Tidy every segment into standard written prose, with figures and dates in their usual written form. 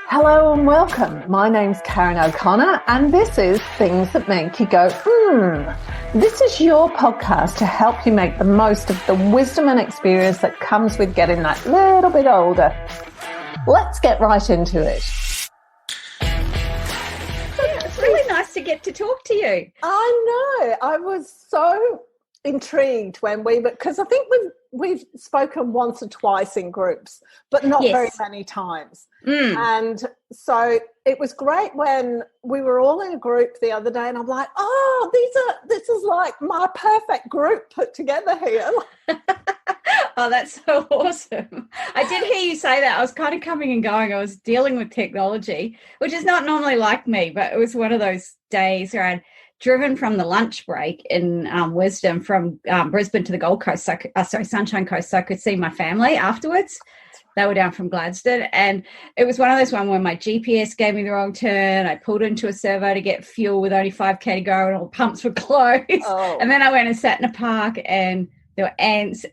Hello and welcome. My name's Karen O'Connor and this is Things That Make You Go, This is your podcast to help you make the most of the wisdom and experience that comes with getting that little bit older. Let's get right into it. It's really nice to get to talk to you. I know. I was so intrigued when because I think we've spoken once or twice in groups, but not very many times. And so it was great when we were all in a group the other day, and I'm like, this is like my perfect group put together here. Oh, that's so awesome. I did hear you say that. I was kind of coming and going. I was dealing with technology, which is not normally like me, but it was one of those days where I'd driven from the lunch break in Wisdom from Brisbane to the Gold Coast, Sunshine Coast, so I could see my family afterwards. They were down from Gladstone, and it was one of those ones where my GPS gave me the wrong turn. I pulled into a servo to get fuel with only 5K to go, and all the pumps were closed. Oh. And then I went and sat in a park, and there were ants.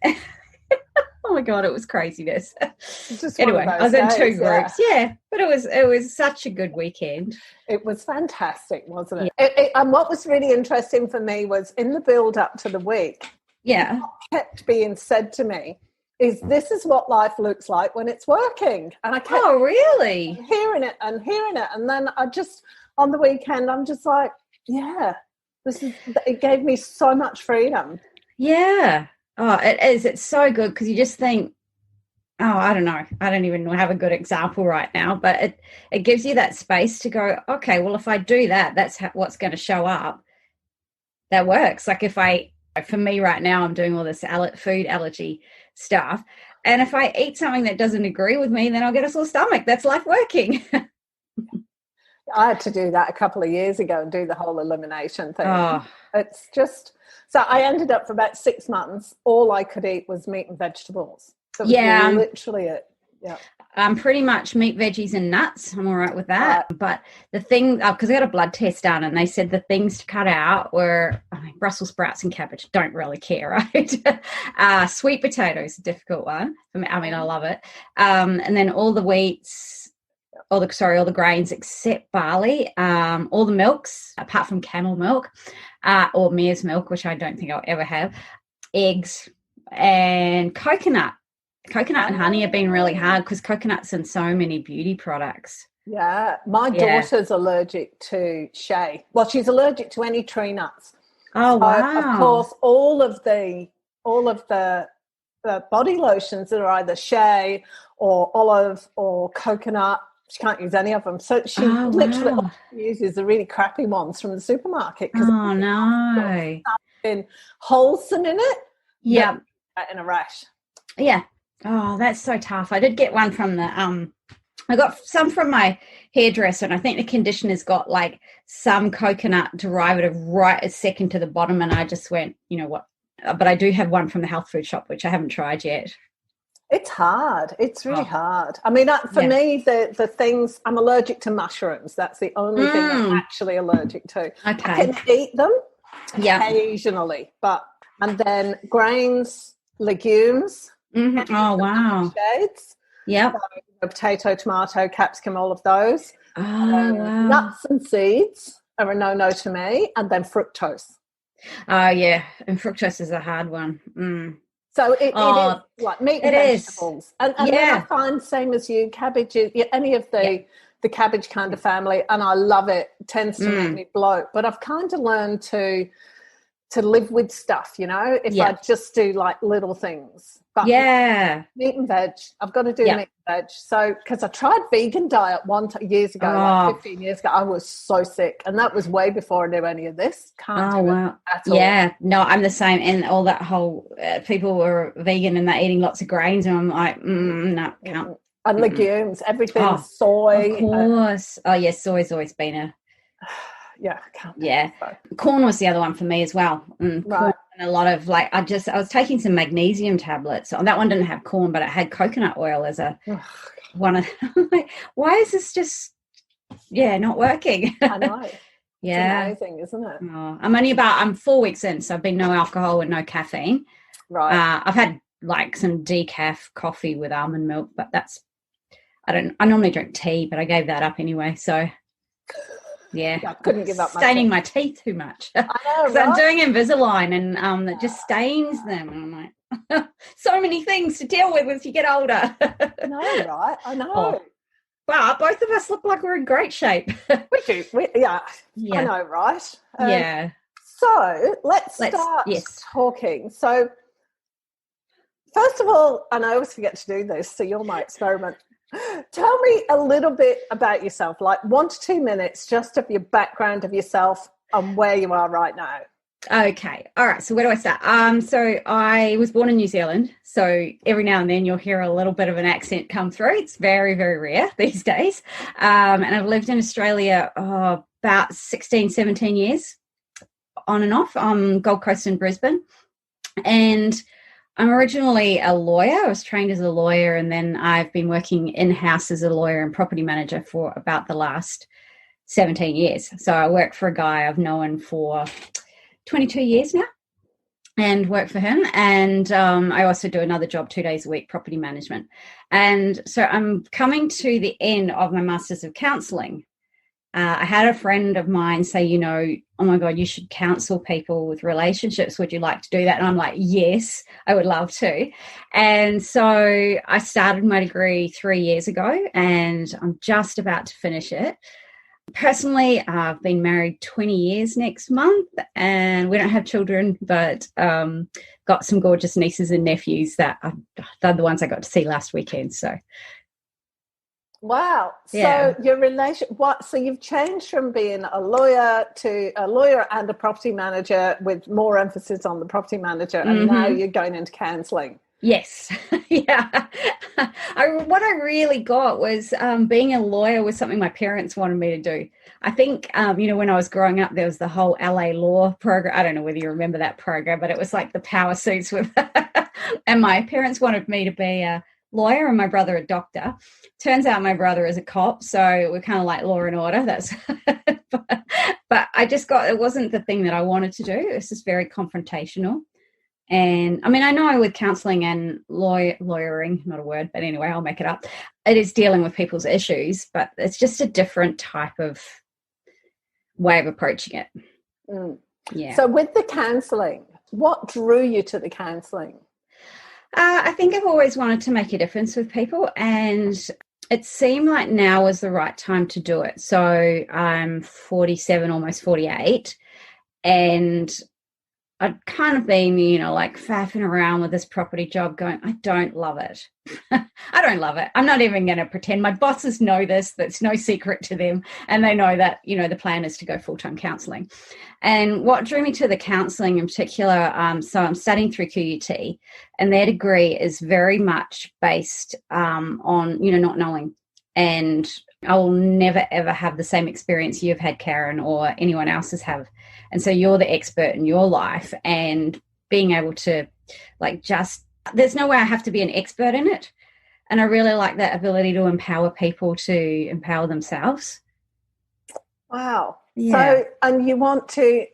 Oh my God, it was craziness. Anyway, I was in two groups. Yeah, but it was such a good weekend. It was fantastic, wasn't it? Yeah. And what was really interesting for me was in the build up to the week. Yeah, what kept being said to me is, this is what life looks like when it's working. And I kept really hearing it, and then I just on the weekend I'm just like, yeah, it gave me so much freedom. Yeah. Oh, it is. It's so good because you just think, I don't know. I don't even have a good example right now, but it gives you that space to go, okay, well, if I do that, that's what's going to show up. That works. Like for me right now, I'm doing all this food allergy stuff. And if I eat something that doesn't agree with me, then I'll get a sore stomach. That's life working. I had to do that a couple of years ago and do the whole elimination thing. Oh. It's just... So I ended up for about 6 months, all I could eat was meat and vegetables. So it was literally it. Yeah. Pretty much meat, veggies and nuts. I'm all right with that. Right. But the thing, because I got a blood test done and they said the things to cut out were Brussels sprouts and cabbage. Don't really care, right? Sweet potatoes, a difficult one. I mean, I love it. And then all the wheats, all the grains except barley, all the milks, apart from camel milk, or mare's milk, which I don't think I'll ever have, eggs, and coconut. Coconut and honey have been really hard because coconut's in so many beauty products. Yeah, my daughter's allergic to shea. Well, she's allergic to any tree nuts. Oh, wow. Of course, all of the body lotions that are either shea or olive or coconut, she can't use any of them. So she literally uses the really crappy ones from the supermarket. Oh, no. Been wholesome in it. Yeah. In a rash. Yeah. Oh, that's so tough. I did get one from I got some from my hairdresser, and I think the conditioner's got like some coconut derivative right a second to the bottom, and I just went, you know what? But I do have one from the health food shop, which I haven't tried yet. It's hard. It's really hard. I mean, for me, the things, I'm allergic to mushrooms. That's the only thing I'm actually allergic to. Okay. I can eat them occasionally, and then grains, legumes. Mm-hmm. Oh, wow. Shades. Yeah. So, potato, tomato, capsicum, all of those. Oh, wow. Nuts and seeds are a no-no to me, and then fructose. Oh, yeah. And fructose is a hard one. Mm. So it is like meat and vegetables. And then I find, same as you, cabbage, any of the cabbage kind of family, and I love it. It tends to make me bloat. But I've kind of learned to live with stuff, if I just do like little things. But meat and veg, I've got to do meat and veg. So, because I tried vegan diet years ago, like 15 years ago, I was so sick. And that was way before I knew any of this. Can't do it at all. Yeah, no, I'm the same. And all that whole, people were vegan and they're eating lots of grains. And I'm like, no, can't. And legumes, everything, soy. Of course. Soy's always been a... Yeah, I can't. Yeah. Corn was the other one for me as well. Right. Corn and a lot of I was taking some magnesium tablets. So that one didn't have corn, but it had coconut oil as one of them. Like, why is this just not working? I know. Yeah. It's amazing, isn't it? Oh, I'm 4 weeks in, so I've been no alcohol and no caffeine. Right. I've had like some decaf coffee with almond milk, but I normally drink tea, but I gave that up anyway. So yeah, I couldn't give up staining my teeth too much. I know, right? I'm doing Invisalign, and that just stains them. And I'm like, so many things to deal with as you get older. I know, right? I know. Oh, but both of us look like we're in great shape. We do. Yeah. I know, right? Yeah. So let's start talking. So first of all, and I always forget to do this, so you're my experiment. Tell me a little bit about yourself, like 1 to 2 minutes, just of your background of yourself and where you are right now. Okay. All right. So where do I start? So I was born in New Zealand. So every now and then you'll hear a little bit of an accent come through. It's very, very rare these days. And I've lived in Australia about 16, 17 years on and off, Gold Coast and Brisbane. And I'm originally a lawyer. I was trained as a lawyer, and then I've been working in-house as a lawyer and property manager for about the last 17 years. So I work for a guy I've known for 22 years now and work for him. And I also do another job 2 days a week, property management. And so I'm coming to the end of my Masters of Counselling. I had a friend of mine say, oh my God, you should counsel people with relationships. Would you like to do that? And I'm like, yes, I would love to. And so I started my degree 3 years ago, and I'm just about to finish it. Personally, I've been married 20 years next month, and we don't have children, but got some gorgeous nieces and nephews that they're the ones I got to see last weekend. So. Wow. Yeah. So your so you've changed from being a lawyer to a lawyer and a property manager, with more emphasis on the property manager, and now you're going into counselling. Yes. Yeah. What I really got was being a lawyer was something my parents wanted me to do. I think, when I was growing up, there was the whole LA law program. I don't know whether you remember that program, but it was like the power suits with, and my parents wanted me to be a lawyer and my brother a doctor. Turns out my brother is a cop, so we're kind of like law and order. That's but I just it wasn't the thing that I wanted to do. It's just very confrontational. And I mean, I know with counselling and lawyering, not a word, but anyway, I'll make it up. It is dealing with people's issues, but it's just a different type of way of approaching it. Mm. Yeah. So with the counselling, what drew you to the counselling? I think I've always wanted to make a difference with people, and it seemed like now was the right time to do it. So I'm 47, almost 48, and I'd kind of been, like faffing around with this property job going, I don't love it. I don't love it. I'm not even going to pretend. My bosses know this. That's no secret to them. And they know that, the plan is to go full-time counselling. And what drew me to the counselling in particular, so I'm studying through QUT, and their degree is very much based on, not knowing. And I will never, ever have the same experience you've had, Karen, or anyone else's have. And so you're the expert in your life, and being able to there's no way I have to be an expert in it. And I really like that ability to empower people to empower themselves. Wow. Yeah. So, and you want to,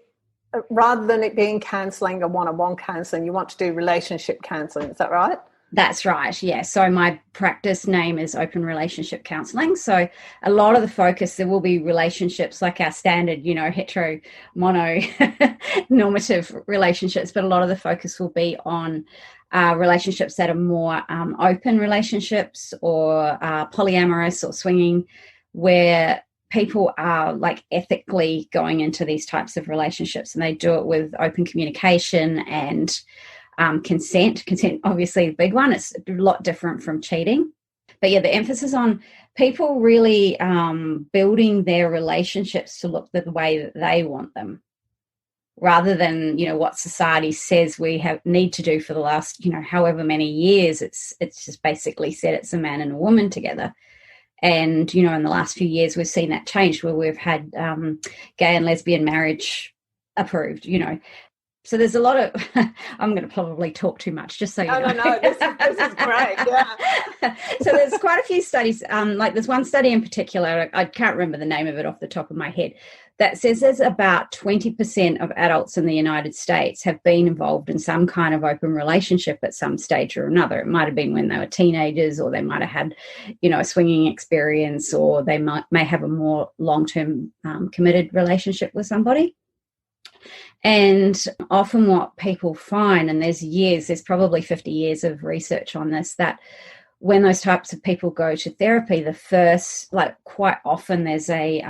rather than it being counselling or one-on-one counselling, you want to do relationship counselling. Is that right? That's right, yeah. So my practice name is Open Relationship Counselling. So a lot of the focus, there will be relationships like our standard, hetero, mono, normative relationships, but a lot of the focus will be on relationships that are more open relationships, or polyamorous or swinging, where people are like ethically going into these types of relationships, and they do it with open communication and consent obviously the big one. It's a lot different from cheating, but yeah, the emphasis on people really building their relationships to look the way that they want them, rather than what society says we need to do for the last however many years. It's just basically said it's a man and a woman together. And in the last few years we've seen that change, where we've had gay and lesbian marriage approved. So there's a lot of, I'm going to probably talk too much, just so you know. No, this is great, yeah. So there's quite a few studies, like there's one study in particular, I can't remember the name of it off the top of my head, that says there's about 20% of adults in the United States have been involved in some kind of open relationship at some stage or another. It might have been when they were teenagers, or they might have had, a swinging experience, or they may have a more long-term committed relationship with somebody. And often what people find, and there's probably 50 years of research on this, that when those types of people go to therapy, quite often there's a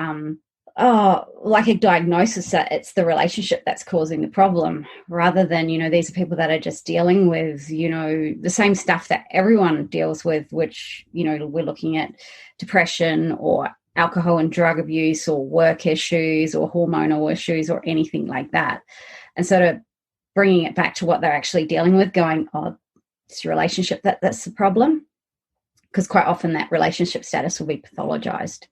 diagnosis that it's the relationship that's causing the problem, rather than, these are people that are just dealing with, the same stuff that everyone deals with, which, we're looking at depression or alcohol and drug abuse or work issues or hormonal issues or anything like that. And sort of bringing it back to what they're actually dealing with, going, oh, it's your relationship that's the problem. Because quite often that relationship status will be pathologized.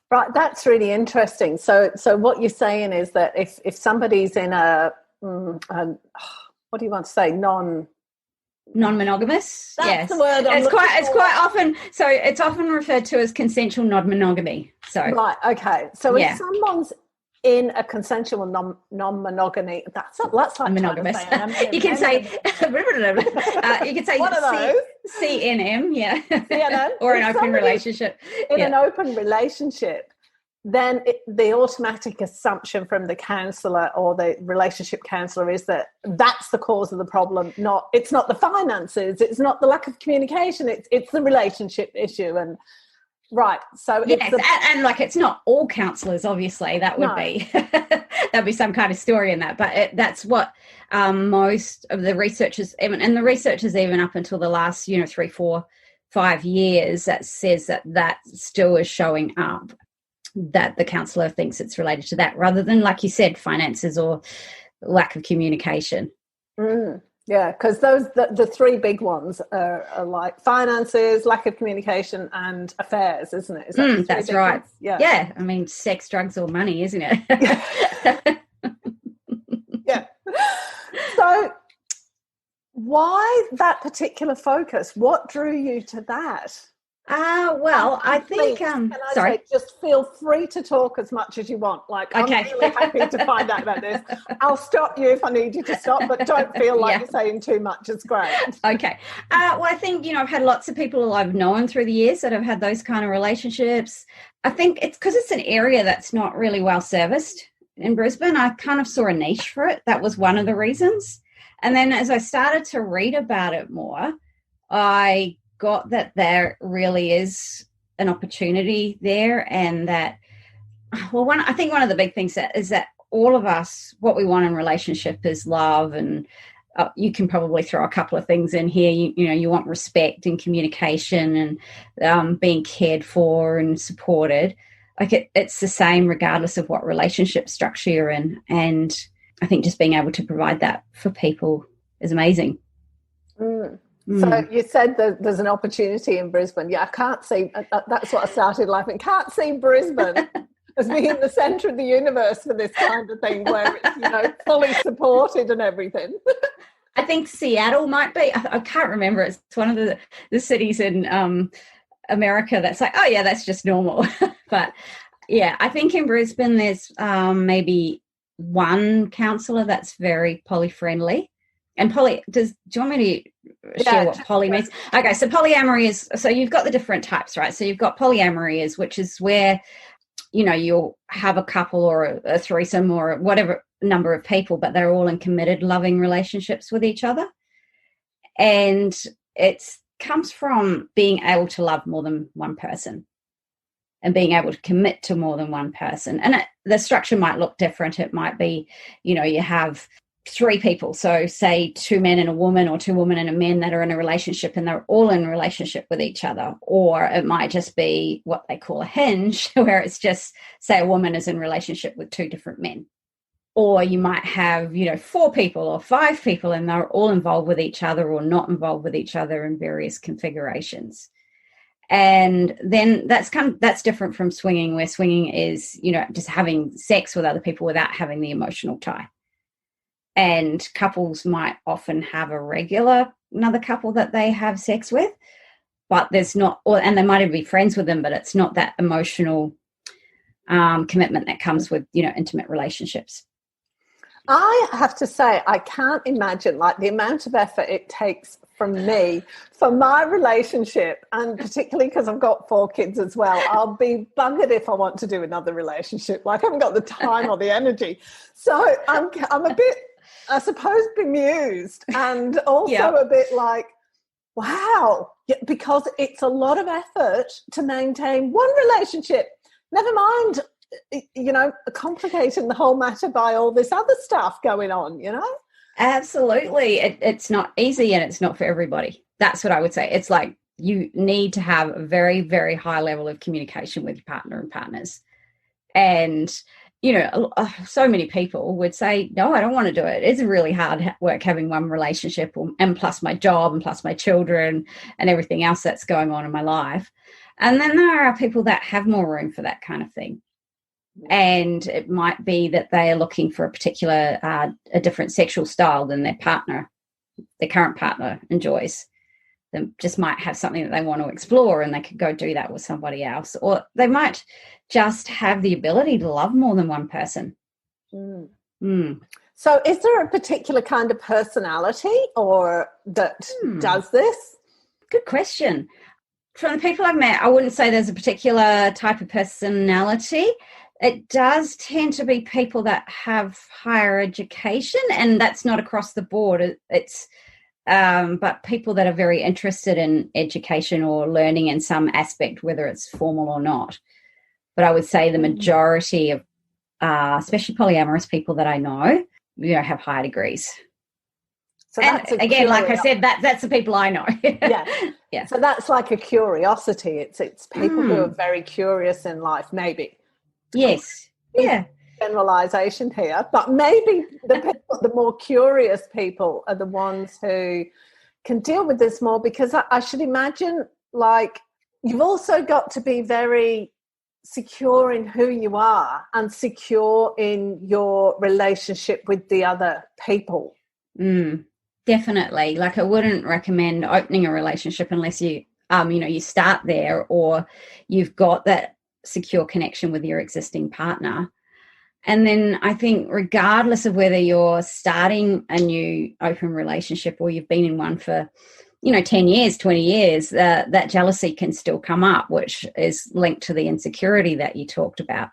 Right, that's really interesting. So what you're saying is that if somebody's in what do you want to say, non-monogamous? That's yes. the word. It's quite often, so it's often referred to as consensual non-monogamy. So right, okay. So if someone's in a consensual non-monogamy, that's like monogamous. You can say one of those. CNM, yeah. CNM. Or an open relationship. In an open relationship, then the automatic assumption from the counsellor or the relationship counsellor is that that's the cause of the problem. It's not the finances, it's not the lack of communication, it's the relationship issue. And right, so yes, it's not all counsellors, obviously. That would be that'd be some kind of story in that, but that's what most of the researchers, and the researchers even up until the last 3, 4, 5 years, that says that still is showing up, that the counsellor thinks it's related to that, rather than, like you said, finances or lack of communication. Yeah, because the three big ones are like finances, lack of communication, and affairs, isn't it? That's right. Ones? Yeah. I mean, sex, drugs, or money, isn't it? Yeah. So why that particular focus? What drew you to that? Well, I think. Sorry. Just feel free to talk as much as you want. Like, okay. I'm really happy to find out about this. I'll stop you if I need you to stop, but don't feel like you're saying too much. It's great. Okay. Well, I think, I've had lots of people I've known through the years that have had those kind of relationships. I think it's because it's an area that's not really well serviced in Brisbane. I kind of saw a niche for it. That was one of the reasons. And then as I started to read about it more, I got that there really is an opportunity there, and that, I think one of the big things is that all of us, what we want in relationship is love, and you can probably throw a couple of things in here. You want respect and communication and being cared for and supported. Like it's the same regardless of what relationship structure you're in, and I think just being able to provide that for people is amazing. So you said that there's an opportunity in Brisbane. Yeah, I can't see, that's what I started laughing. Can't see Brisbane as being the centre of the universe for this kind of thing, where it's, fully supported and everything. I think Seattle might be. I can't remember. It's one of the cities in America that's like, oh yeah, that's just normal. But yeah, I think in Brisbane there's maybe one counsellor that's very poly-friendly. And do you want me to share what poly means? Okay, so polyamory is, so you've got the different types, right? So you've got polyamory, which is where, you'll have a couple or a threesome or whatever number of people, but they're all in committed, loving relationships with each other. And it comes from being able to love more than one person and being able to commit to more than one person. And the structure might look different. It might be, you have 3 people, so say 2 men and a woman, or 2 women and a man that are in a relationship and they're all in a relationship with each other. Or it might just be what they call a hinge, where it's just, say, a woman is in relationship with 2 different men. Or you might have 4 people or 5 people and they're all involved with each other or not involved with each other in various configurations. And then that's different from swinging, where swinging is just having sex with other people without having the emotional tie. And couples might often have another couple that they have sex with, but there's not, and they might even be friends with them, but it's not that emotional commitment that comes with, intimate relationships. I have to say, I can't imagine like the amount of effort it takes from me for my relationship, and particularly because I've got 4 kids as well. I'll be buggered if I want to do another relationship. Like I haven't got the time or the energy. So I'm a bit, I suppose, bemused, and also a bit like, wow, because it's a lot of effort to maintain one relationship. Never mind, complicating the whole matter by all this other stuff going on, Absolutely. It's not easy, and it's not for everybody. That's what I would say. It's like you need to have a very, very high level of communication with your partner and partners. And, so many people would say, no, I don't want to do it. It's really hard work having one relationship, and plus my job and plus my children and everything else that's going on in my life. And then there are people that have more room for that kind of thing. And it might be that they are looking for a particular, a different sexual style than their current partner enjoys. They just might have something that they want to explore, and they could go do that with somebody else. Or they might just have the ability to love more than one person. So is there a particular kind of personality or that does this? Good question. From the people I've met, I wouldn't say there's a particular type of personality. It does tend to be people that have higher education, and that's not across the board. It's but people that are very interested in education or learning in some aspect, whether it's formal or not. But I would say the majority of, especially polyamorous people that I know, have higher degrees. So that's again, like I said, that's the people I know. Yeah. So that's like a curiosity. It's people who are very curious in life, maybe. Yes. Yeah. Generalization here, but maybe the more curious people are the ones who can deal with this more, because I should imagine, like, you've also got to be very secure in who you are and secure in your relationship with the other people. Definitely. Like, I wouldn't recommend opening a relationship unless you you start there, or you've got that secure connection with your existing partner. And then I think regardless of whether you're starting a new open relationship or you've been in one for 10 years, 20 years, that jealousy can still come up, which is linked to the insecurity that you talked about.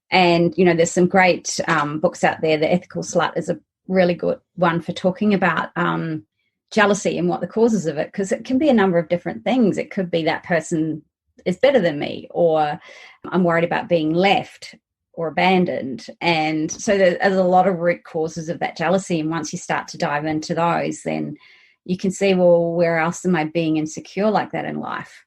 And there's some great books out there. The Ethical Slut is a really good one for talking about jealousy and what the causes of it, because it can be a number of different things. It could be that person is better than me, or I'm worried about being left or abandoned. And so there's a lot of root causes of that jealousy. And once you start to dive into those, then you can see, well, where else am I being insecure like that in life?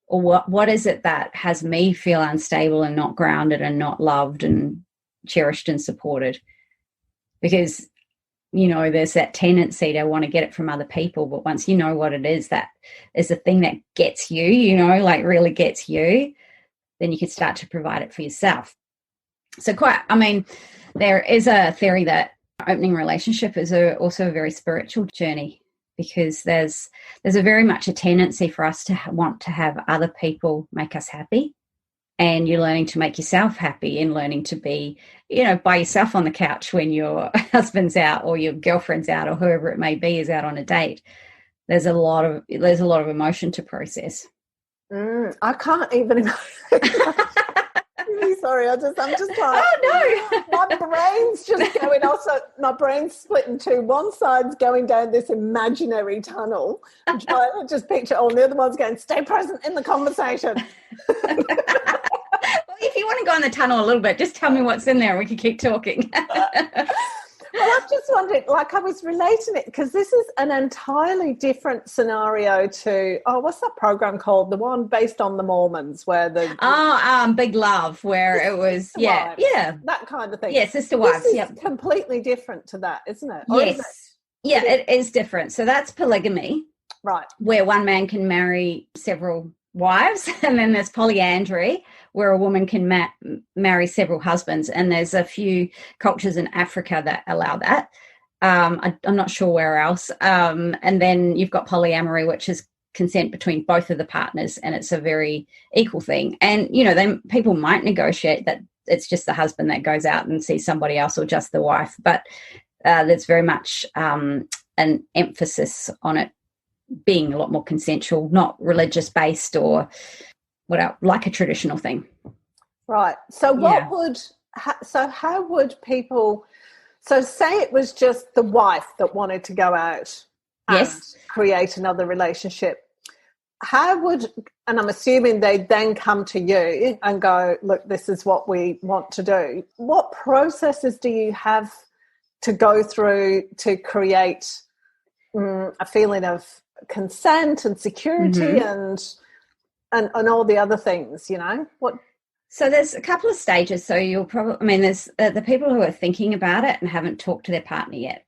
Or what is it that has me feel unstable and not grounded and not loved and cherished and supported? Because there's that tendency to want to get it from other people, but once you know what it is, that is the thing that gets you, like really gets you, then you can start to provide it for yourself. So there is a theory that opening a relationship is also a very spiritual journey, because there's a very much a tendency for us to want to have other people make us happy. And you're learning to make yourself happy and learning to be, by yourself on the couch when your husband's out or your girlfriend's out or whoever it may be is out on a date. There's a lot of emotion to process. I can't even imagine. Sorry, I'm just like, oh no, my brain's just going. Also, my brain's split in two. One side's going down this imaginary tunnel, I'm trying to just picture all, and the other one's going, stay present in the conversation. Well, if you want to go in the tunnel a little bit, just tell me what's in there and we can keep talking. Well, I've just wondered, like, I was relating it because this is an entirely different scenario to, what's that program called? The one based on the Mormons where Big Love, where it was, that kind of thing. Yeah, Sister Wives. This is completely different to that, isn't it? Yeah, it is different. So that's polygamy. Right. Where one man can marry several wives, and then there's polyandry, where a woman can marry several husbands, and there's a few cultures in Africa that allow that. I'm not sure where else. And then you've got polyamory, which is consent between both of the partners, and it's a very equal thing. And, you know, then people might negotiate that it's just the husband that goes out and sees somebody else, or just the wife. But there's very much an emphasis on it being a lot more consensual, not religious based or like a traditional thing. Right. So how would people, so say it was just the wife that wanted to go out and create another relationship. How would, and I'm assuming they'd then come to you and go, look, this is what we want to do. What processes do you have to go through to create a feeling of consent and security and all the other things, you know? So there's a couple of stages. So you'll probably, there's the people who are thinking about it and haven't talked to their partner yet.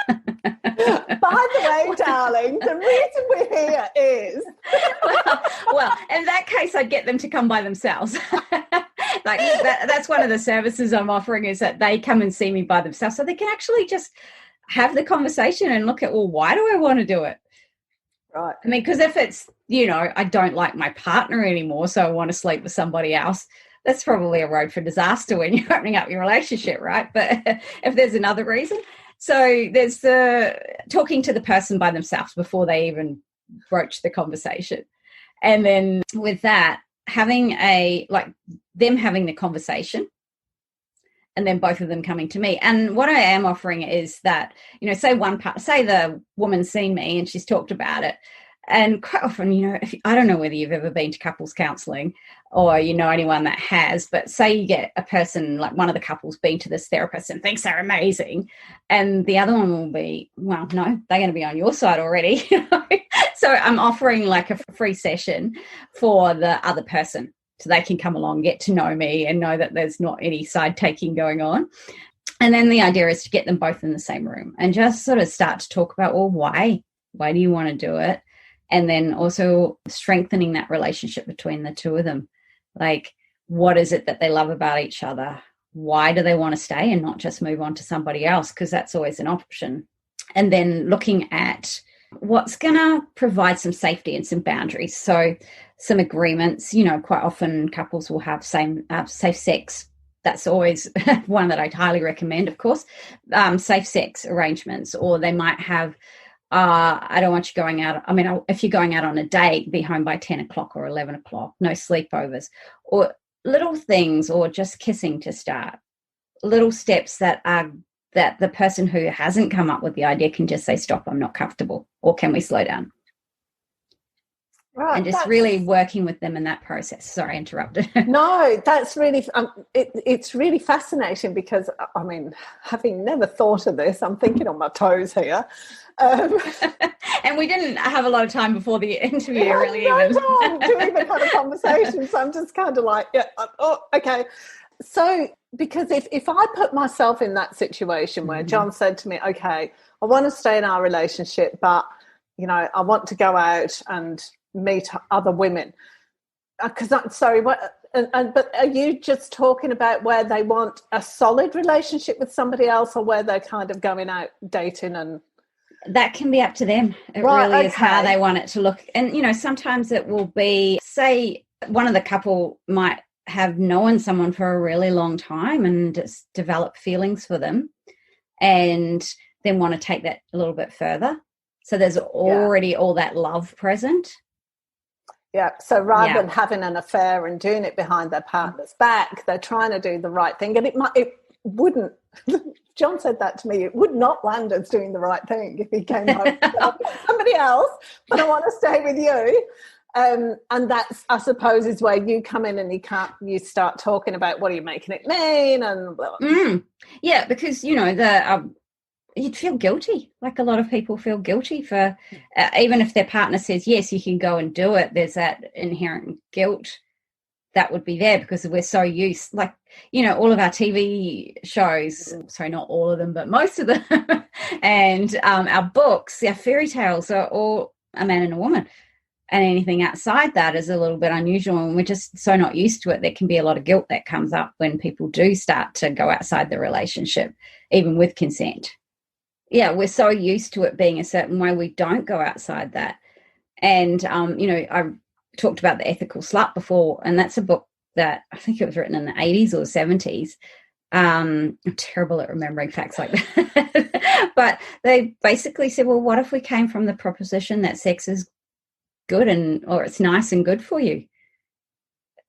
By the way, darling, the reason we're here is well, in that case, I'd get them to come by themselves. Like that's one of the services I'm offering, is that they come and see me by themselves, so they can actually just have the conversation and look at, well, why do I want to do it? Right. I mean, because if it's, you know, I don't like my partner anymore, so I want to sleep with somebody else, that's probably a road for disaster when you're opening up your relationship, right? But if there's another reason, so there's the talking to the person by themselves before they even broach the conversation. And then with that, having them having the conversation, and then both of them coming to me. And what I am offering is that, you know, say the woman's seen me and she's talked about it. And quite often, you know, I don't know whether you've ever been to couples counselling or you know anyone that has, but say you get a person, like one of the couples been to this therapist and thinks they're amazing, and the other one will be, well, no, they're going to be on your side already. You know? So I'm offering like a free session for the other person, so they can come along, get to know me and know that there's not any side taking going on. And then the idea is to get them both in the same room and just sort of start to talk about, well, why do you want to do it? And then also strengthening that relationship between the two of them. Like, what is it that they love about each other? Why do they want to stay and not just move on to somebody else? Because that's always an option. And then looking at what's going to provide some safety and some boundaries. So some agreements, you know, quite often couples will have safe sex. That's always one that I'd highly recommend, of course, safe sex arrangements. Or they might have, I don't want you going out. I mean, if you're going out on a date, be home by 10 o'clock or 11 o'clock, no sleepovers, or little things, or just kissing to start. Little steps that the person who hasn't come up with the idea can just say, stop, I'm not comfortable, or can we slow down? Right, and just really working with them in that process. Sorry, I interrupted. No, that's really, it's really fascinating because, I mean, having never thought of this, I'm thinking on my toes here. And we didn't have a lot of time before the interview, really. To even have a conversation. So I'm just kind of like, okay. So, because if I put myself in that situation where John said to me, okay, I want to stay in our relationship, but, you know, I want to go out and meet other women. Because I'm sorry, but are you just talking about where they want a solid relationship with somebody else, or where they're kind of going out dating? And that can be up to them. It really is how they want it to look. And, you know, sometimes it will be, say, one of the couple might have known someone for a really long time and just develop feelings for them, and then want to take that a little bit further. So there's already all that love present. Yeah, so rather than having an affair and doing it behind their partner's back, they're trying to do the right thing. And it wouldn't, John said that to me, it would not land as doing the right thing if he came home with somebody else, but I want to stay with you. And that's, I suppose, is where you come in and you start talking about what are you making it mean and blah, blah, blah. Yeah, because, you know, you'd feel guilty. Like a lot of people feel guilty for, even if their partner says, yes, you can go and do it, there's that inherent guilt that would be there because we're so used, like, you know, all of our TV shows, sorry, not all of them, but most of them, and our books, our fairy tales are all a man and a woman. And anything outside that is a little bit unusual, and we're just so not used to it. There can be a lot of guilt that comes up when people do start to go outside the relationship, even with consent. Yeah, we're so used to it being a certain way, we don't go outside that. And, I talked about The Ethical Slut before, and that's a book that I think it was written in the 80s or 70s. I'm terrible at remembering facts like that. But they basically said, well, what if we came from the proposition that sex is good or it's nice and good for you,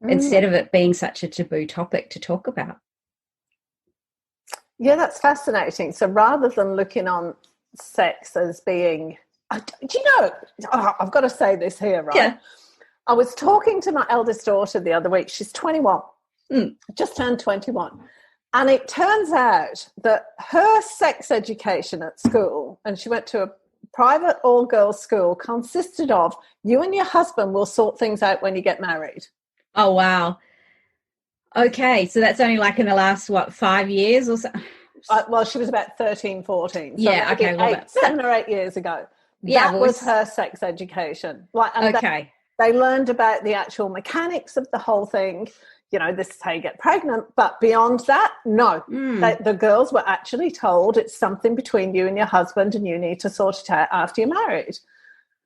instead of it being such a taboo topic to talk about? Yeah, that's fascinating. So rather than looking on sex as being, do you know, I've got to say this here, right? Yeah. I was talking to my eldest daughter the other week. She's 21, just turned 21. And it turns out that her sex education at school, and she went to a private all-girls school, consisted of you and your husband will sort things out when you get married. Oh, wow. Okay, so that's only like in the last, 5 years or so? Well, she was about 13, 14. So yeah, okay. 7 or 8 years ago. Yeah, that was her sex education. Okay. They learned about the actual mechanics of the whole thing. You know, this is how you get pregnant. But beyond that, no. The girls were actually told it's something between you and your husband and you need to sort it out after you're married.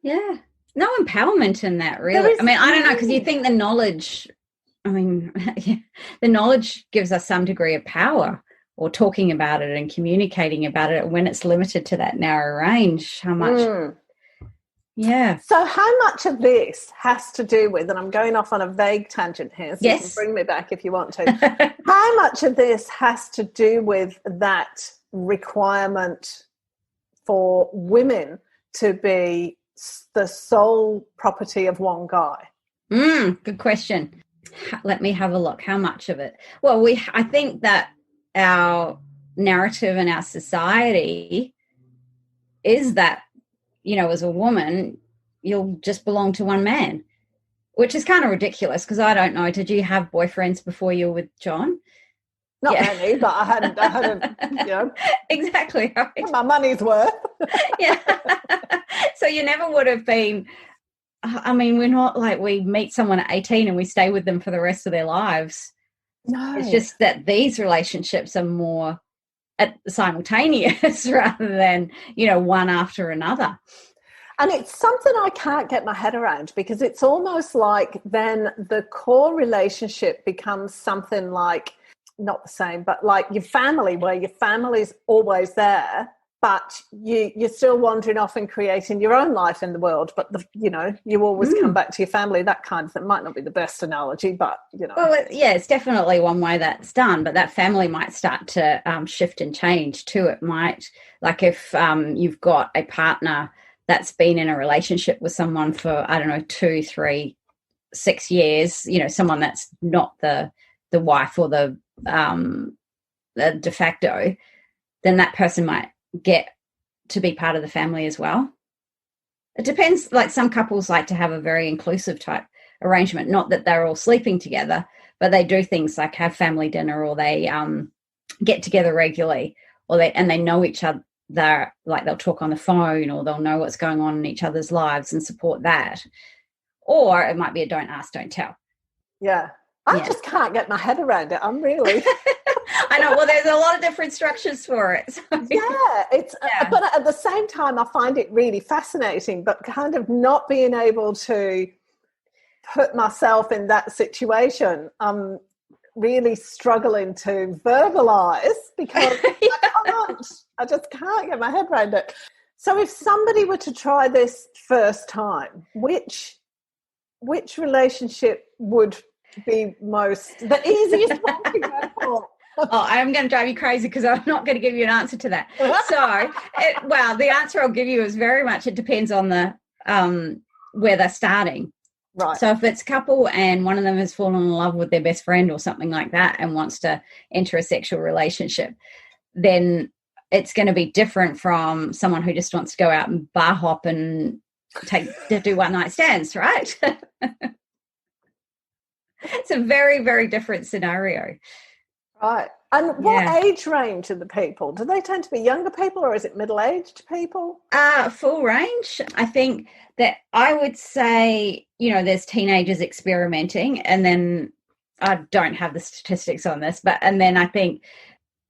Yeah. No empowerment in that, really. I mean, I don't know, because you think the knowledge, the knowledge gives us some degree of power, or talking about it and communicating about it, when it's limited to that narrow range, how much... Yeah. So how much of this has to do with, and I'm going off on a vague tangent here, so yes, you can bring me back if you want to. How much of this has to do with that requirement for women to be the sole property of one guy? Good question. Let me have a look. How much of it? Well, I think that our narrative in our society is that, as a woman, you'll just belong to one man, which is kind of ridiculous, because I don't know. Did you have boyfriends before you were with John? Not many, but I had Exactly. Right. My money's worth. Yeah. So you never would have been, we're not like we meet someone at 18 and we stay with them for the rest of their lives. No. It's just that these relationships are more simultaneous rather than, one after another. And it's something I can't get my head around, because it's almost like then the core relationship becomes something like, not the same, but like your family, where your family's always there, but you're still wandering off and creating your own life in the world. But, you always come back to your family, that kind of thing. Might not be the best analogy, but, Well, it's definitely one way that's done, but that family might start to shift and change too. It might, like if you've got a partner that's been in a relationship with someone for, 2, 3, 6 years, someone that's not the wife or the de facto, then that person might get to be part of the family as well. It depends. Like some couples like to have a very inclusive type arrangement, not that they're all sleeping together, but they do things like have family dinner, or they get together regularly, or they know each other, like they'll talk on the phone, or they'll know what's going on in each other's lives and support that. Or it might be a don't ask, don't tell. Yeah. I just can't get my head around it. I'm really... I know. Well, there's a lot of different structures for it. So. Yeah, but at the same time, I find it really fascinating, but kind of not being able to put myself in that situation, I'm really struggling to verbalise, because I just can't get my head around it. So if somebody were to try this first time, which relationship would be the easiest one to go for? I'm going to drive you crazy, because I'm not going to give you an answer to that. So, the answer I'll give you is very much, it depends on the where they're starting. Right. So if it's a couple and one of them has fallen in love with their best friend or something like that and wants to enter a sexual relationship, then it's going to be different from someone who just wants to go out and bar hop and do one night stands, right? It's a very, very different scenario. Right. And what age range are the people? Do they tend to be younger people, or is it middle-aged people? Full range. I think that I would say, there's teenagers experimenting, and then I don't have the statistics on this, and then I think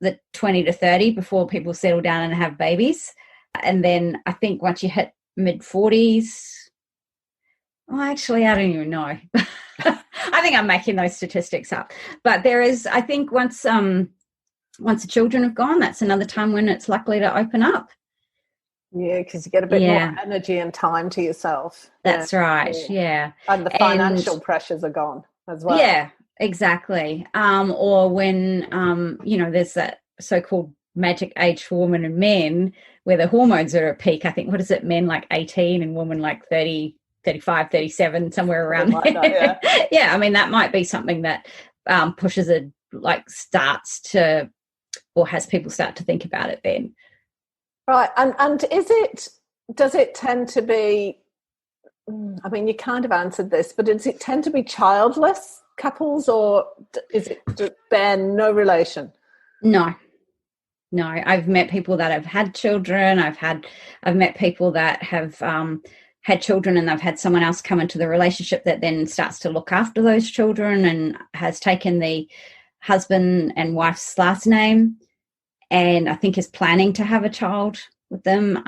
the 20 to 30 before people settle down and have babies. And then I think once you hit mid-40s, Well, actually, I don't even know. I think I'm making those statistics up. But there is, I think once the children have gone, that's another time when it's likely to open up. Yeah, because you get a bit more energy and time to yourself. That's right, yeah. And the financial pressures are gone as well. Yeah, exactly. Or when, there's that so-called magic age for women and men where the hormones are at peak. I think, what is it, men like 18 and women like 30, 35, 37, somewhere around there. Like that, yeah, I mean, that might be something that pushes it, like starts to, or has people start to think about it then. Right, and does it tend to be, I mean, you kind of answered this, but does it tend to be childless couples, or is it bear no relation? No, I've met people that have had children. I've met people that have had children and they've had someone else come into the relationship that then starts to look after those children and has taken the husband and wife's last name and I think is planning to have a child with them.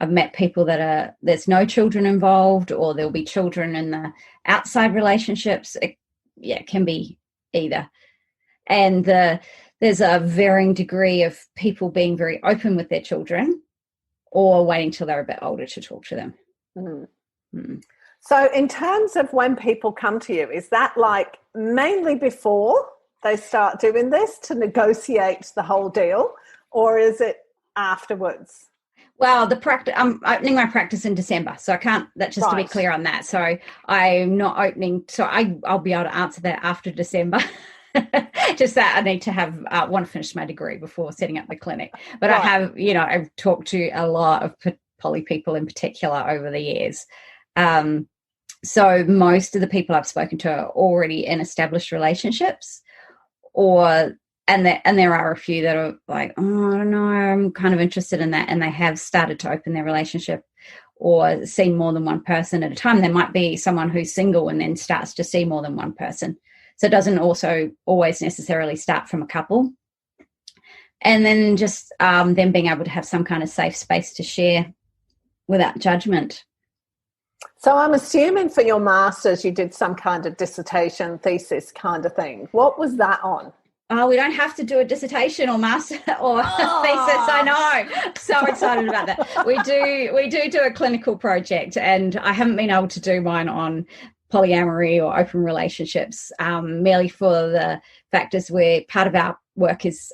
I've met people that there's no children involved, or there'll be children in the outside relationships. It can be either. And there's a varying degree of people being very open with their children or waiting till they're a bit older to talk to them. So in terms of when people come to you, is that like mainly before they start doing this to negotiate the whole deal, or is it afterwards? Well, I'm opening my practice in December, so I can't, that's just to be clear on that. So I'm not opening, so I'll be able to answer that after December. Just that I need to want to finish my degree before setting up the clinic. But I have, I've talked to a lot of poly people in particular over the years. So most of the people I've spoken to are already in established relationships, and there are a few that are like, oh, I don't know, I'm kind of interested in that, and they have started to open their relationship or see more than one person at a time. There might be someone who's single and then starts to see more than one person. So it doesn't also always necessarily start from a couple. And then just them being able to have some kind of safe space to share without judgment. So I'm assuming for your master's you did some kind of dissertation, thesis kind of thing. What was that on? Oh, we don't have to do a dissertation or master or thesis. I know. I'm so excited about that. We do a clinical project, and I haven't been able to do mine on polyamory or open relationships, merely for the factors where part of our work is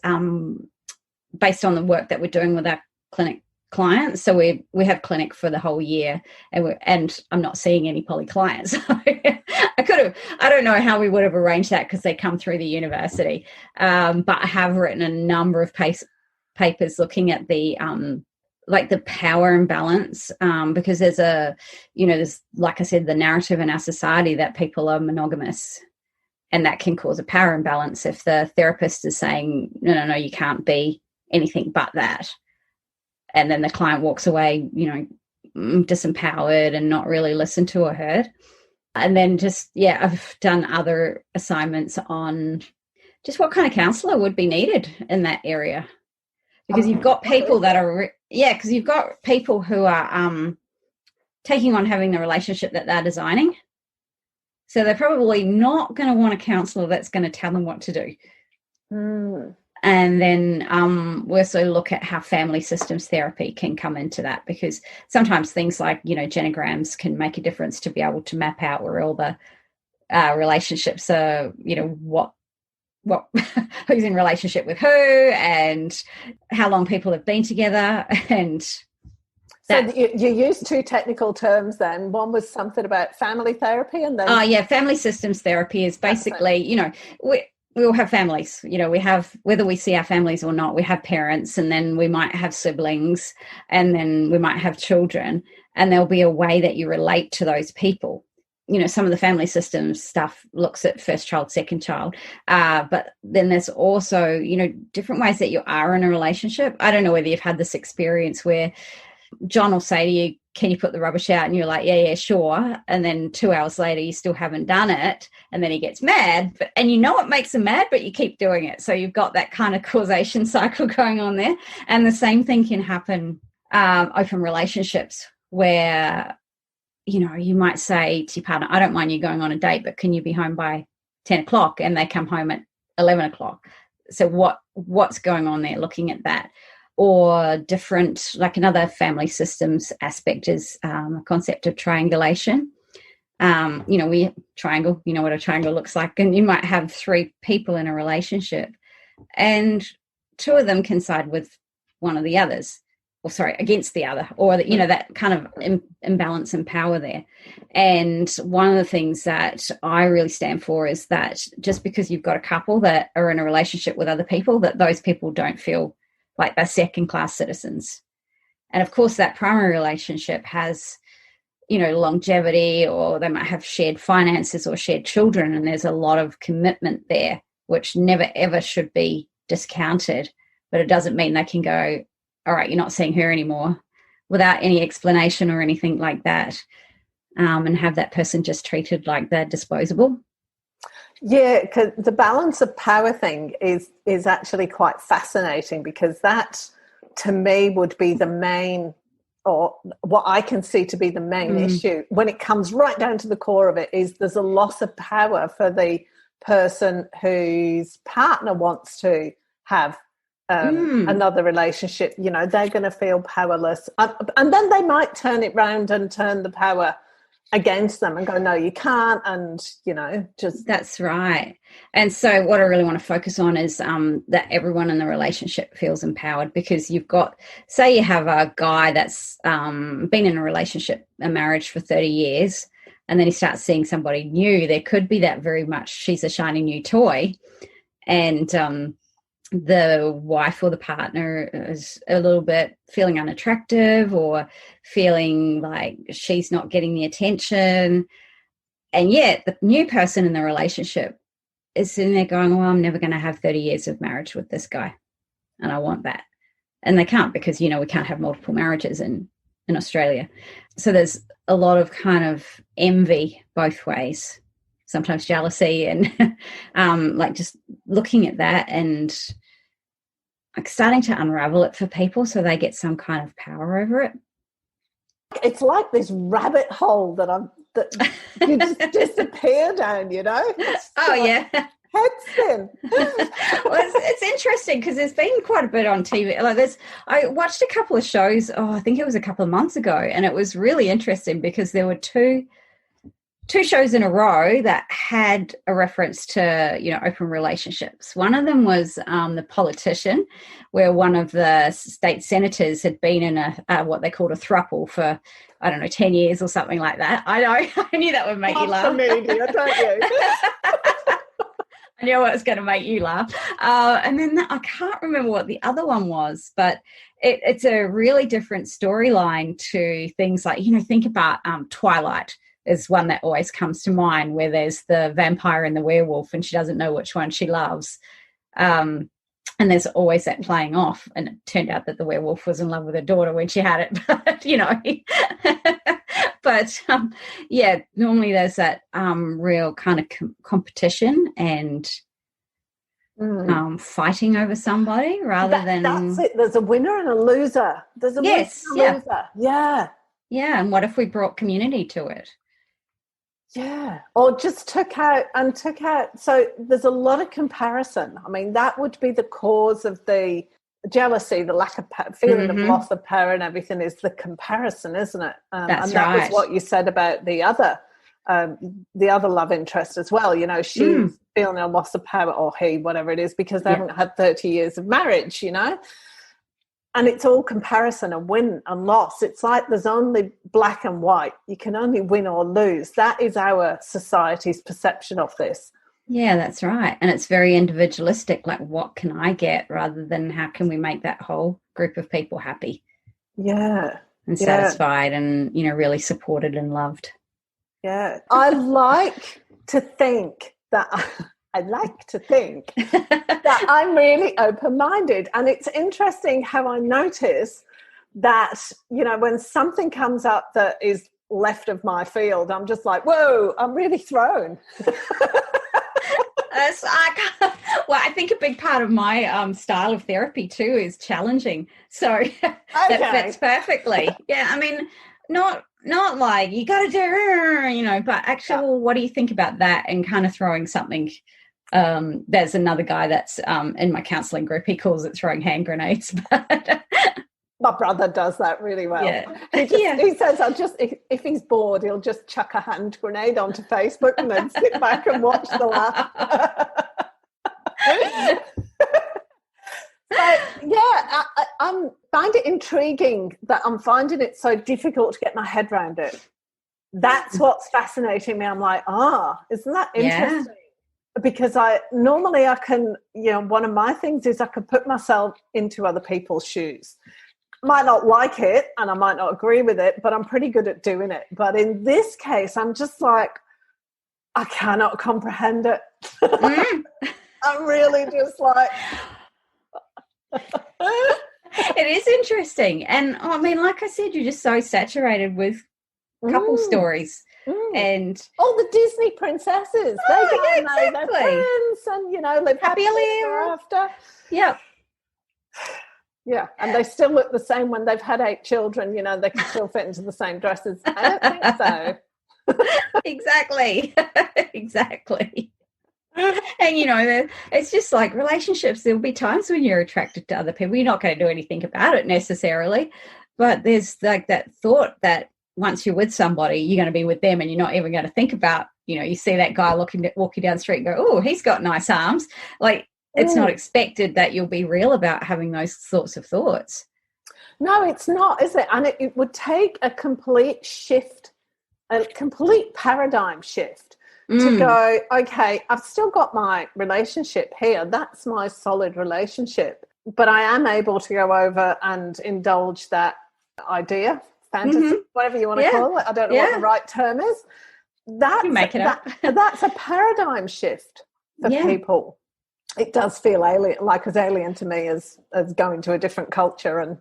based on the work that we're doing with our clinic clients. So we have clinic for the whole year, and I'm not seeing any poly clients. I don't know how we would have arranged that because they come through the university. But I have written a number of papers looking at the the power imbalance, because there's, like I said, the narrative in our society that people are monogamous, and that can cause a power imbalance if the therapist is saying, no, you can't be anything but that. And then the client walks away, disempowered and not really listened to or heard. And then I've done other assignments on just what kind of counsellor would be needed in that area. Because you've got people that are, because you've got people who are taking on having the relationship that they're designing. So they're probably not going to want a counsellor that's going to tell them what to do. And then we also look at how family systems therapy can come into that, because sometimes things like, genograms can make a difference to be able to map out where all the relationships are, what who's in relationship with who and how long people have been together. And so you used two technical terms then. One was something about family therapy, and then family systems therapy is basically, we all have families, we have, whether we see our families or not, we have parents, and then we might have siblings, and then we might have children, and there'll be a way that you relate to those people. Some of the family systems stuff looks at first child, second child, but then there's also, different ways that you are in a relationship. I don't know whether you've had this experience where John will say to you, can you put the rubbish out? And you're like, yeah, sure. And then 2 hours later, you still haven't done it. And then he gets mad. And it makes him mad, but you keep doing it. So you've got that kind of causation cycle going on there. And the same thing can happen open relationships where, you might say to your partner, I don't mind you going on a date, but can you be home by 10 o'clock? And they come home at 11 o'clock. So what's going on there, looking at that? Or different, like another family systems aspect is a concept of triangulation. We triangle, you know what a triangle looks like, and you might have 3 people in a relationship and 2 of them can side with one of the others, against the other, or that kind of imbalance in power there. And one of the things that I really stand for is that just because you've got a couple that are in a relationship with other people, that those people don't feel like they're second-class citizens. And of course that primary relationship has, longevity, or they might have shared finances or shared children, and there's a lot of commitment there, which never ever should be discounted. But it doesn't mean they can go, all right, you're not seeing her anymore, without any explanation or anything like that, and have that person just treated like they're disposable. Yeah, because the balance of power thing is actually quite fascinating, because that, to me, would be the main, or what I can see to be the main issue when it comes right down to the core of it, is there's a loss of power for the person whose partner wants to have another relationship. They're going to feel powerless, and then they might turn it round and turn the power against them and go, no, you can't, and just that's right. And so what I really want to focus on is that everyone in the relationship feels empowered, because you've got, say you have a guy that's been in a relationship, a marriage for 30 years, and then he starts seeing somebody new. There could be that very much she's a shiny new toy, and the wife or the partner is a little bit feeling unattractive, or feeling like she's not getting the attention. And yet the new person in the relationship is sitting there going, well, I'm never going to have 30 years of marriage with this guy, and I want that. And they can't, because, we can't have multiple marriages in Australia. So there's a lot of kind of envy both ways, sometimes jealousy, and like just looking at that and like starting to unravel it for people so they get some kind of power over it. It's like this rabbit hole that you just disappear down, Oh, yeah. Head spin. Well, it's interesting, because there's been quite a bit on TV. I watched a couple of shows, I think it was a couple of months ago, and it was really interesting because there were two shows in a row that had a reference to, open relationships. One of them was The Politician, where one of the state senators had been in a what they called a throuple for, 10 years or something like that. I know. I knew that would make you laugh. Media, don't you? I knew it was going to make you laugh. And then I can't remember what the other one was, but it's a really different storyline to things like, think about Twilight. Is one that always comes to mind, where there's the vampire and the werewolf, and she doesn't know which one she loves. And there's always that playing off. And it turned out that the werewolf was in love with her daughter when she had it. But, normally there's that real kind of competition and fighting over somebody rather than... That's it. There's a winner and a loser. There's a winner and a loser. Yeah. Yeah, and what if we brought community to it? Yeah, or just took out. So there's a lot of comparison. I mean, that would be the cause of the jealousy, the lack of feeling of loss of power and everything, is the comparison, isn't it? That's and that right. was what you said about the other love interest as well. She's feeling a loss of power, or he, whatever it is, because they haven't had 30 years of marriage, And it's all comparison and win and loss. It's like there's only black and white. You can only win or lose. That is our society's perception of this. Yeah, that's right. And it's very individualistic, like what can I get, rather than how can we make that whole group of people happy. Yeah. And satisfied and, really supported and loved. Yeah. I like to think that that I'm really open-minded. And it's interesting how I notice that, when something comes up that is left of my field, I'm just like, whoa, I'm really thrown. I think a big part of my style of therapy too is challenging. So that fits perfectly. Yeah, I mean, not not like you got to do, but actually, well, what do you think about that? And kind of throwing something. There's another guy that's in my counselling group. He calls it throwing hand grenades. But my brother does that really well. Yeah. He says, if he's bored, he'll just chuck a hand grenade onto Facebook and then sit back and watch the laugh. I find it intriguing that I'm finding it so difficult to get my head around it. That's what's fascinating me. I'm like, isn't that interesting? Yeah. Because I can, one of my things is I can put myself into other people's shoes. Might not like it and I might not agree with it, but I'm pretty good at doing it. But in this case, I'm just like, I cannot comprehend it. I'm really just like... It is interesting. And I mean, like I said, you're just so saturated with couple stories. And all the Disney princesses, they get to know their friends and live happily ever after. Yeah. Yeah, and they still look the same when they've had 8 children. They can still fit into the same dresses. I don't think so. Exactly. And it's just like relationships. There'll be times when you're attracted to other people. You're not going to do anything about it necessarily, but there's like that thought that once you're with somebody, you're going to be with them, and you're not even going to think about, you see that guy walking down the street and go, oh, he's got nice arms. Like, it's not expected that you'll be real about having those sorts of thoughts. No, it's not, is it? And it would take a complete shift, a complete paradigm shift to go, okay, I've still got my relationship here. That's my solid relationship. But I am able to go over and indulge that idea, fantasy, whatever you want to call it. I don't know what the right term is. That's a paradigm shift for people. It does feel as alien to me as going to a different culture. And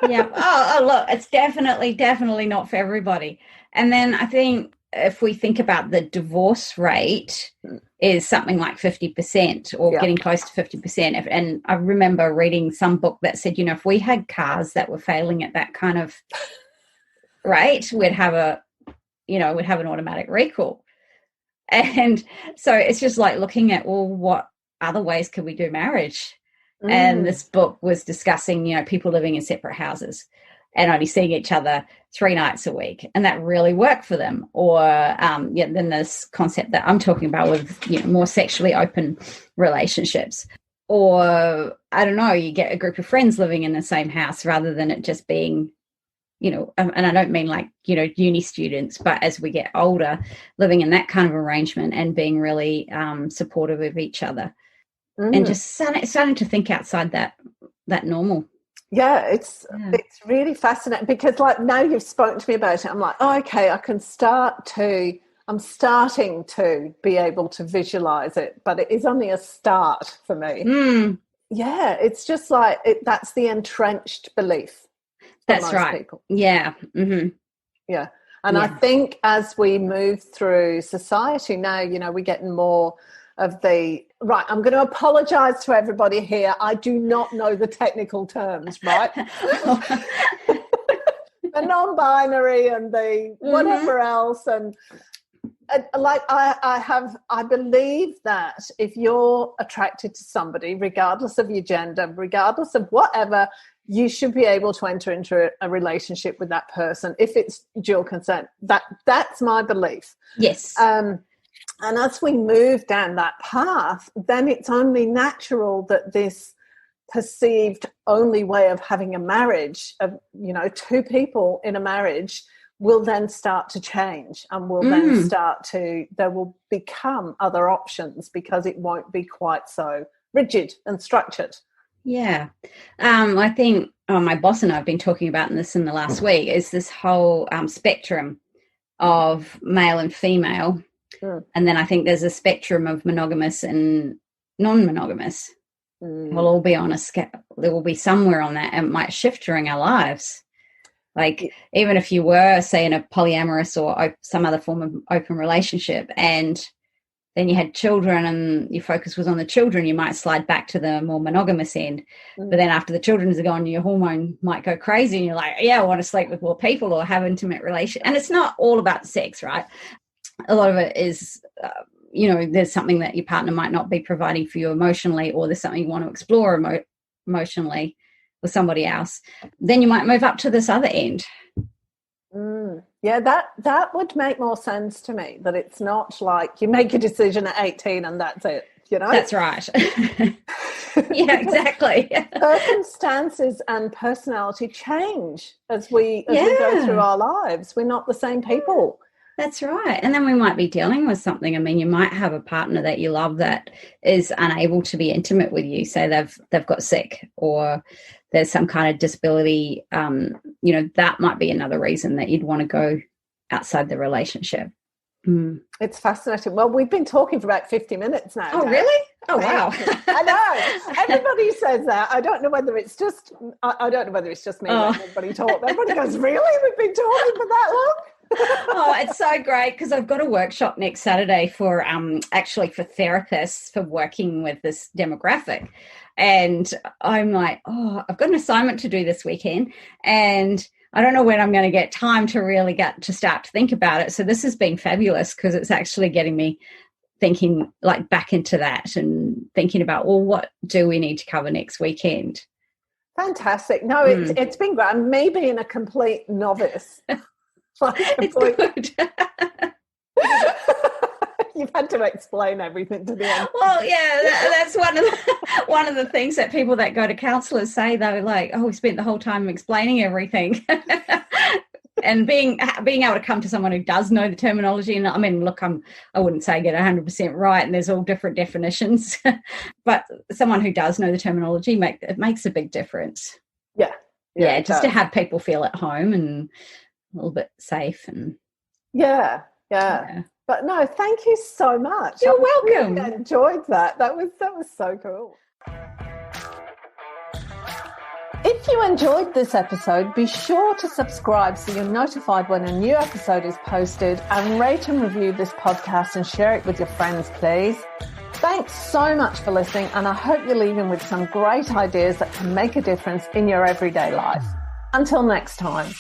yeah. Oh, look, it's definitely not for everybody. And then I think if we think about the divorce rate is something like 50% or getting close to 50%. And I remember reading some book that said, if we had cars that were failing at that kind of rate, we'd have an automatic recall. And so it's just like looking at, well, what other ways could we do marriage? And this book was discussing, people living in separate houses and only seeing each other 3 nights a week, and that really worked for them. Or then this concept that I'm talking about with more sexually open relationships. Or I don't know, you get a group of friends living in the same house rather than it just being, and I don't mean like uni students, but as we get older, living in that kind of arrangement and being really supportive of each other. And just starting to think outside that normal. Yeah, it's really fascinating because like now you've spoken to me about it, I'm like, oh, okay, I'm starting to be able to visualize it, but it is only a start for me. Yeah, it's just like that's the entrenched belief. That's right. People. Yeah. Yeah. And I think as we move through society now, we're getting more of right, I'm going to apologize to everybody here. I do not know the technical terms, right? The non-binary and the whatever else. And I believe that if you're attracted to somebody, regardless of your gender, regardless of whatever, you should be able to enter into a relationship with that person if it's dual consent. That's my belief. Yes. And as we move down that path, then it's only natural that this perceived only way of having a marriage, of 2 people in a marriage, will then start to change and will then there will become other options because it won't be quite so rigid and structured. Yeah. I think my boss and I have been talking about this in the last week, is this whole spectrum of male and female. And then I think there's a spectrum of monogamous and non-monogamous. We'll all be on a scale. There will be somewhere on that, and it might shift during our lives. Like even if you were, say, in a polyamorous or some other form of open relationship, and then you had children and your focus was on the children, you might slide back to the more monogamous end. But then after the children's are gone, your hormone might go crazy and you're like, yeah, I want to sleep with more people or have intimate relations. And it's not all about sex, right? A lot of it is, there's something that your partner might not be providing for you emotionally, or there's something you want to explore emotionally with somebody else. Then you might move up to this other end. Yeah, that would make more sense to me, that it's not like you make a decision at 18 and that's it, That's right. Yeah, exactly. Circumstances and personality change as we go through our lives. We're not the same people. That's right. And then we might be dealing with something. I mean, you might have a partner that you love that is unable to be intimate with you. Say they've got sick, or there's some kind of disability. That might be another reason that you'd want to go outside the relationship. It's fascinating. Well, we've been talking for about 50 minutes now. Oh, really? Oh, wow. I know. Everybody says that. I don't know whether it's just me. When everybody talks. Everybody goes, really? We've been talking for that long? Oh, it's so great, because I've got a workshop next Saturday for therapists for working with this demographic. And I'm like, I've got an assignment to do this weekend, and I don't know when I'm going to get time to really get to start to think about it. So this has been fabulous, because it's actually getting me thinking like back into that and thinking about, well, what do we need to cover next weekend? Fantastic. No, it's been great. Me being a complete novice. It's good. You've had to explain everything to the end. Well, yeah, that's one of the things that people that go to counsellors say. They're like, we spent the whole time explaining everything. And being able to come to someone who does know the terminology, and I mean, look, I wouldn't say I get 100% right, and there's all different definitions, but someone who does know the terminology it makes a big difference. Yeah, just to have people feel at home and a little bit safe. And yeah. But no, thank you so much. You're welcome. I really enjoyed that. That was so cool. If you enjoyed this episode, be sure to subscribe so you're notified when a new episode is posted, and rate and review this podcast and share it with your friends, please. Thanks so much for listening, and I hope you're leaving with some great ideas that can make a difference in your everyday life. Until next time.